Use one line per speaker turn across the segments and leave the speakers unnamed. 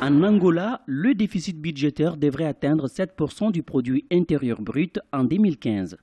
En Angola, le déficit budgétaire devrait atteindre 7% du produit intérieur brut en 2015.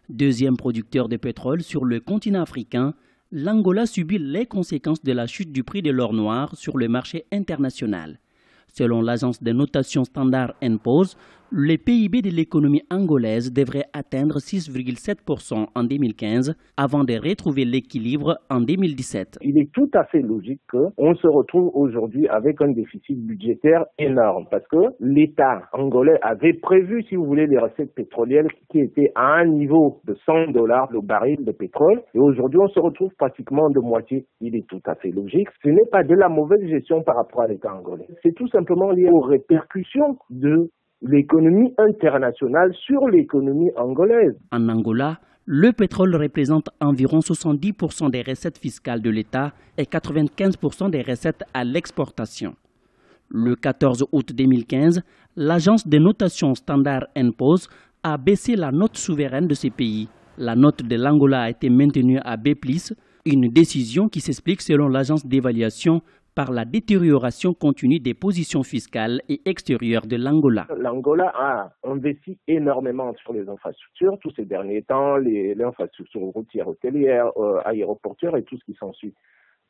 Deuxième producteur de pétrole sur le continent africain, l'Angola subit les conséquences de la chute du prix de l'or noir sur le marché international. Selon l'agence de notation Standard & Poor's, le PIB de l'économie angolaise devrait atteindre 6,7% en 2015 avant de retrouver l'équilibre en 2017.
Il est tout à fait logique qu'on se retrouve aujourd'hui avec un déficit budgétaire énorme parce que l'État angolais avait prévu, si vous voulez, les recettes pétrolières qui étaient à un niveau de $100 le baril de pétrole et aujourd'hui on se retrouve pratiquement de moitié. Il est tout à fait logique. Ce n'est pas de la mauvaise gestion par rapport à l'État angolais. C'est tout simplement lié aux répercussions de l'économie internationale sur l'économie angolaise.
En Angola, le pétrole représente environ 70% des recettes fiscales de l'État et 95% des recettes à l'exportation. Le 14 août 2015, l'agence de notation Standard & Poor's a baissé la note souveraine de ces pays. La note de l'Angola a été maintenue à B+, une décision qui s'explique selon l'agence d'évaluation par la détérioration continue des positions fiscales et extérieures de l'Angola.
L'Angola a investi énormément sur les infrastructures tous ces derniers temps, les infrastructures routières, hôtelières, aéroportuaires et tout ce qui s'ensuit.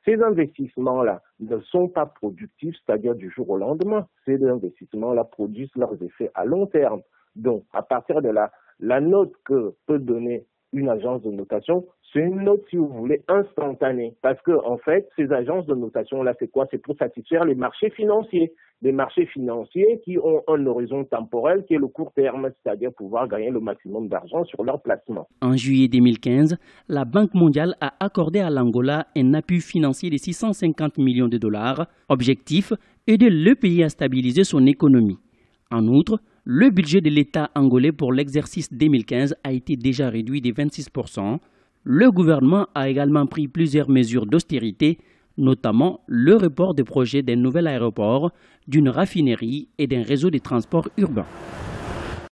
Ces investissements-là ne sont pas productifs, c'est-à-dire du jour au lendemain. Ces investissements-là produisent leurs effets à long terme. Donc, à partir de là, la note que peut donner une agence de notation, c'est une note, si vous voulez, instantanée. Parce que, en fait, ces agences de notation-là, c'est quoi? C'est pour satisfaire les marchés financiers. Des marchés financiers qui ont un horizon temporel qui est le court terme, c'est-à-dire pouvoir gagner le maximum d'argent sur leur placement.
En juillet 2015, la Banque mondiale a accordé à l'Angola un appui financier de 650 millions de dollars. Objectif, aider le pays à stabiliser son économie. En outre, le budget de l'État angolais pour l'exercice 2015 a été déjà réduit de 26%. Le gouvernement a également pris plusieurs mesures d'austérité, notamment le report des projets d'un nouvel aéroport, d'une raffinerie et d'un réseau de transport urbain.